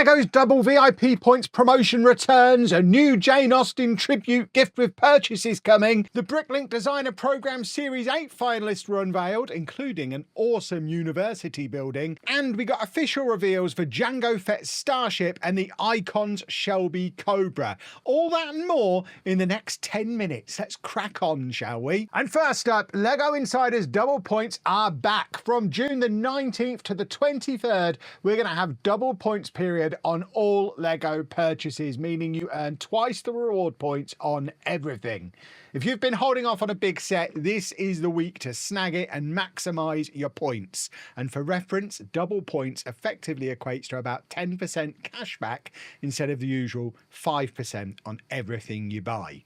LEGO's double VIP points promotion returns, a new Jane Austen tribute gift with purchases coming, the BrickLink Designer Program Series 8 finalists were unveiled, including an awesome university building, and we got official reveals for Jango, Fett's Starship and the Icons Shelby Cobra. All that and more in the next 10 minutes. Let's crack on, shall we? And first up, LEGO Insider's double points are back. From June the 19th to the 23rd, we're going to have double points period on all LEGO purchases, meaning you earn twice the reward points on everything. If you've been holding off on a big set, this is the week to snag it and maximise your points. And for reference, double points effectively equates to about 10% cashback instead of the usual 5% on everything you buy.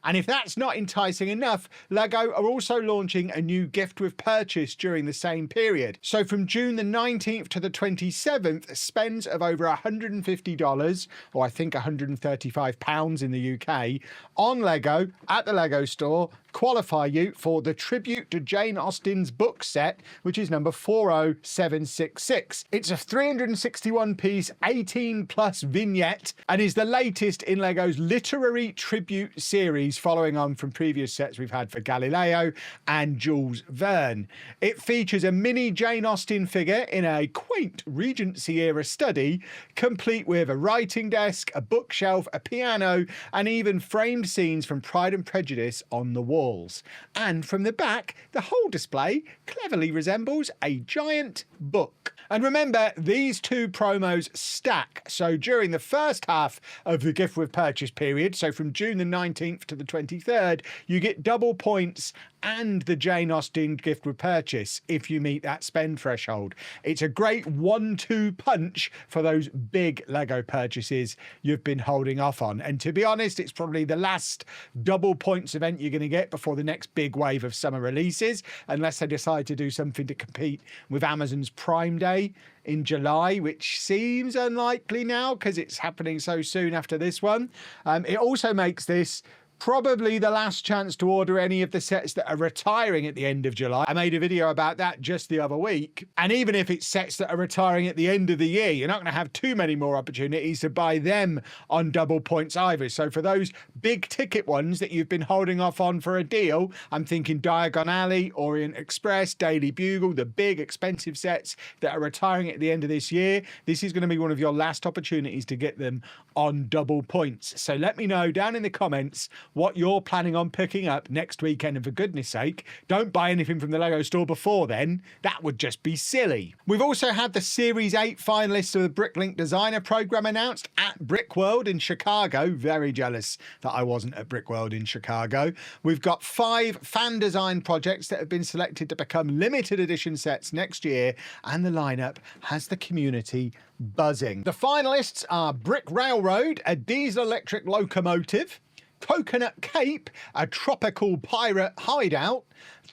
And if that's not enticing enough, LEGO are also launching a new gift with purchase during the same period. So from June the 19th to the 27th, spends of over $150, or I think £135 in the UK, on LEGO at the LEGO store qualify you for the Tribute to Jane Austen's book set, which is number 40766. It's a 361-piece 18+ vignette and is the latest in LEGO's literary tribute series, following on from previous sets we've had for Galileo and Jules Verne. It features a mini Jane Austen figure in a quaint Regency-era study, complete with a writing desk, a bookshelf, a piano, and even framed scenes from Pride and Prejudice on the walls. And from the back, the whole display cleverly resembles a giant book. And remember, these two promos stack. So during the first half of the gift with purchase period, so from June the 19th to the 23rd, you get double points and the Jane Austen gift with purchase if you meet that spend threshold. It's a great 1-2 punch for those big LEGO purchases you've been holding off on. And to be honest, it's probably the last double points event you're going to get before the next big wave of summer releases, unless they decide to do something to compete with Amazon's Prime Day in July, which seems unlikely now because it's happening so soon after this one. It also makes this probably the last chance to order any of the sets that are retiring at the end of July. I made a video about that just the other week. And even if it's sets that are retiring at the end of the year, you're not going to have too many more opportunities to buy them on double points either. So for those big ticket ones that you've been holding off on for a deal, I'm thinking Diagon Alley, Orient Express, Daily Bugle, the big expensive sets that are retiring at the end of this year, this is going to be one of your last opportunities to get them on double points. So let me know down in the comments what you're planning on picking up next weekend, and for goodness sake, don't buy anything from the LEGO store before then. That would just be silly. We've also had the Series 8 finalists of the BrickLink Designer Program announced at Brickworld in Chicago. Very jealous that I wasn't at Brickworld in Chicago. We've got 5 fan design projects that have been selected to become limited edition sets next year, and the lineup has the community buzzing. The finalists are Brick Railroad, a diesel electric locomotive, Coconut Cape, a tropical pirate hideout,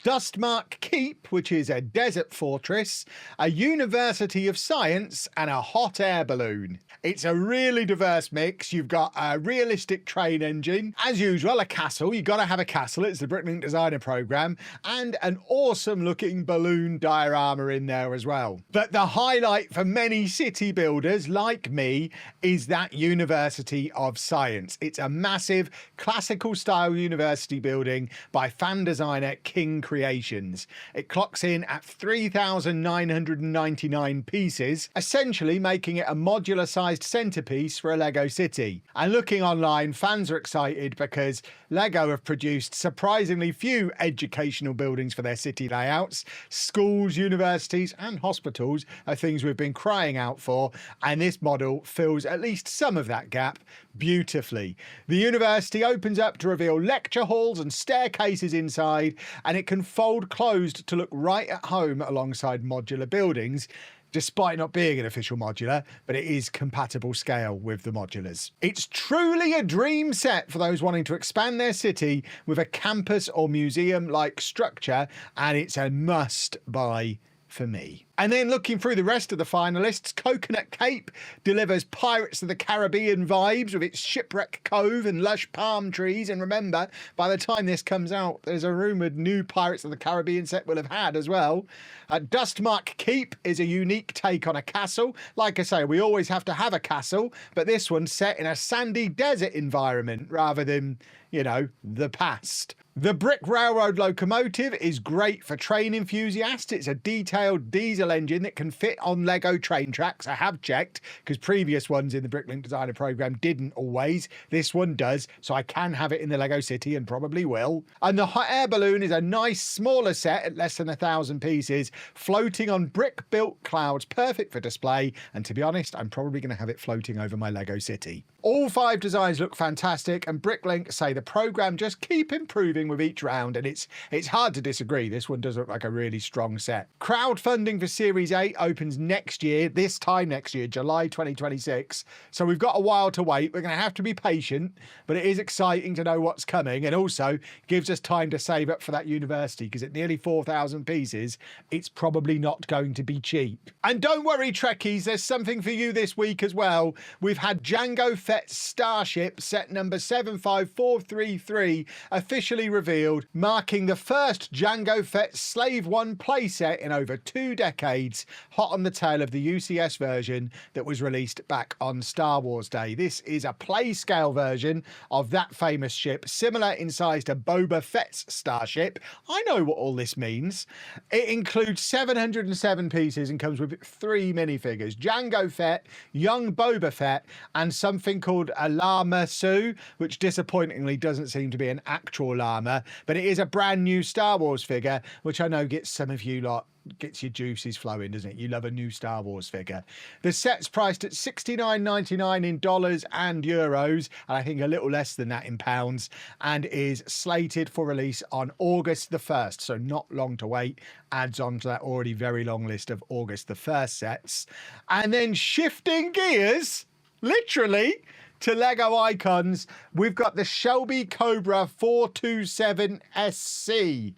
Dustmark Keep, which is a desert fortress, a University of Science, and a hot air balloon. It's a really diverse mix. You've got a realistic train engine, as usual, a castle. You've got to have a castle. It's the BrickLink Designer Program, and an awesome looking balloon diorama in there as well. But the highlight for many city builders like me is that University of Science. It's a massive classical style university building by fan designer King Creations. It clocks in at 3,999 pieces, essentially making it a modular sized centerpiece for a LEGO city. And looking online, fans are excited because LEGO have produced surprisingly few educational buildings for their city layouts. Schools, universities and hospitals are things we've been crying out for, and this model fills at least some of that gap beautifully. The university opens up to reveal lecture halls and staircases inside, and it can fold closed to look right at home alongside modular buildings, despite not being an official modular, but it is compatible scale with the modulars. It's truly a dream set for those wanting to expand their city with a campus or museum-like structure, and it's a must buy for me. And then looking through the rest of the finalists, Coconut Cape delivers Pirates of the Caribbean vibes with its shipwreck cove and lush palm trees. And remember, by the time this comes out, there's a rumoured new Pirates of the Caribbean set we'll have had as well. Dustmark Keep is a unique take on a castle. Like I say, we always have to have a castle, but this one's set in a sandy desert environment rather than, you know, the past. The Brick Railroad locomotive is great for train enthusiasts. It's a detailed diesel engine that can fit on Lego train tracks. I have checked because previous ones in the BrickLink Designer Program didn't always. This one does, so I can have it in the Lego City and probably will. And the hot air balloon is a nice smaller set at less than 1,000 pieces, floating on brick-built clouds, perfect for display. And to be honest, I'm probably going to have it floating over my Lego City. All 5 designs look fantastic, and BrickLink say the program just keep improving with each round, and it's hard to disagree. This one does look like a really strong set. Crowdfunding for Series 8 opens next year, this time next year, July 2026. So we've got a while to wait. We're going to have to be patient, but it is exciting to know what's coming, and also gives us time to save up for that university, because at nearly 4,000 pieces, it's probably not going to be cheap. And don't worry, Trekkies, there's something for you this week as well. We've had Jango Fett Starship set number 75433 officially revealed, marking the first Jango Fett Slave 1 playset in over 2 decades, hot on the tail of the UCS version that was released back on Star Wars Day. This is a play scale version of that famous ship, similar in size to Boba Fett's Starship. I know what all this means. It includes 707 pieces and comes with 3 minifigures: Jango Fett, young Boba Fett, and something called a llama Sue, which disappointingly doesn't seem to be an actual llama, but it is a brand new Star Wars figure, which I know gets some of you lot, gets your juices flowing, doesn't it? You love a new Star Wars figure. The set's priced at $69.99 in dollars and euros, and I think a little less than that in pounds, and is slated for release on August the 1st, so not long to wait. Adds on to that already very long list of August the 1st sets. And then shifting gears, literally, to Lego icons, we've got the Shelby Cobra 427 SC.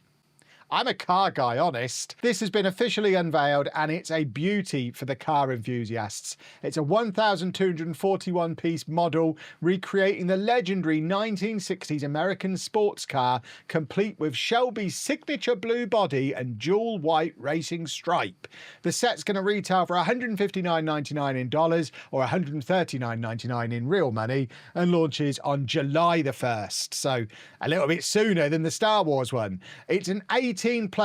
I'm a car guy, honest. This has been officially unveiled, and it's a beauty for the car enthusiasts. It's a 1,241 piece model recreating the legendary 1960s American sports car, complete with Shelby's signature blue body and dual white racing stripe. The set's going to retail for $159.99 in dollars or $139.99 in real money, and launches on July the 1st, so a little bit sooner than the Star Wars one. It's an 18+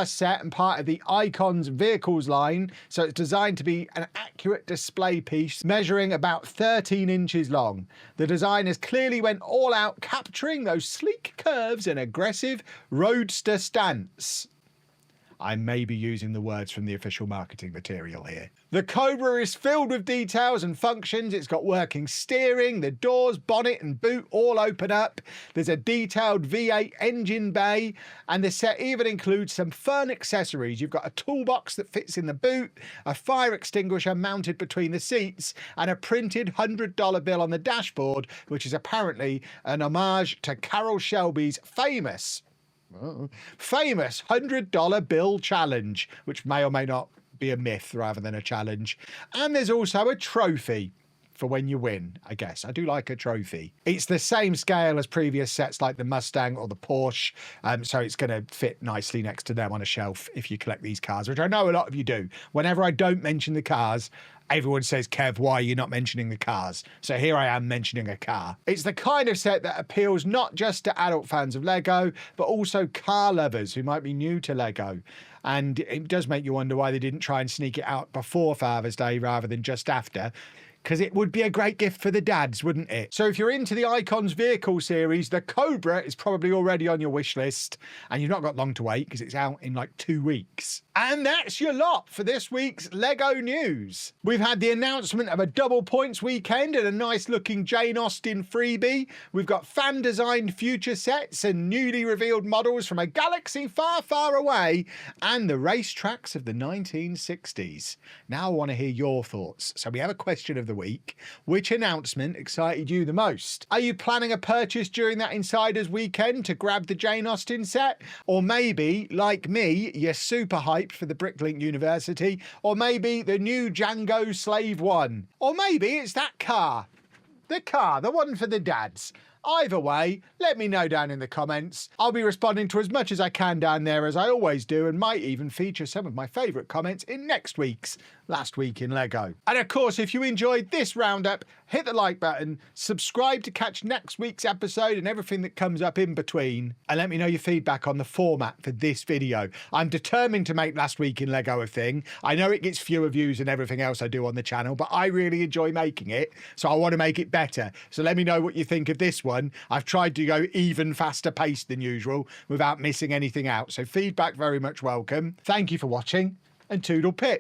set and part of the Icons Vehicles line, so it's designed to be an accurate display piece measuring about 13 inches long. The designers clearly went all out, capturing those sleek curves and aggressive roadster stance. I may be using the words from the official marketing material here. The Cobra is filled with details and functions. It's got working steering, the doors, bonnet and boot all open up. There's a detailed V8 engine bay, and the set even includes some fun accessories. You've got a toolbox that fits in the boot, a fire extinguisher mounted between the seats, and a printed $100 bill on the dashboard, which is apparently an homage to Carroll Shelby's famous $100 bill challenge, which may or may not be a myth rather than a challenge. And there's also a trophy for when you win, I guess. I do like a trophy. It's the same scale as previous sets like the Mustang or the Porsche, so it's going to fit nicely next to them on a shelf if you collect these cars, which I know a lot of you do. Whenever I don't mention the cars, everyone says, Kev, why are you not mentioning the cars? So here I am mentioning a car. It's the kind of set that appeals not just to adult fans of Lego, but also car lovers who might be new to Lego. And it does make you wonder why they didn't try and sneak it out before Father's Day rather than just after, because it would be a great gift for the dads, wouldn't it? So if you're into the Icons Vehicle series, the Cobra is probably already on your wish list, and you've not got long to wait because it's out in like 2 weeks. And that's your lot for this week's Lego news. We've had the announcement of a double points weekend and a nice looking Jane Austen freebie. We've got fan designed future sets and newly revealed models from a galaxy far, far away, and the racetracks of the 1960s. Now I want to hear your thoughts. So we have a question of the the week. Which announcement excited you the most? Are you planning a purchase during that Insiders weekend to grab the Jane Austen set? Or maybe, like me, you're super hyped for the BrickLink University, or maybe the new Jango Slave 1, or maybe it's that car. The one for the dads. Either way, let me know down in the comments. I'll be responding to as much as I can down there, as I always do, and might even feature some of my favourite comments in next week's Last Week in Lego. And of course, if you enjoyed this roundup, hit the like button, subscribe to catch next week's episode and everything that comes up in between, and let me know your feedback on the format for this video. I'm determined to make Last Week in Lego a thing. I know it gets fewer views than everything else I do on the channel, but I really enjoy making it, so I want to make it better. So let me know what you think of this one. I've tried to go even faster paced than usual without missing anything out, so feedback very much welcome. Thank you for watching, and toodle pip.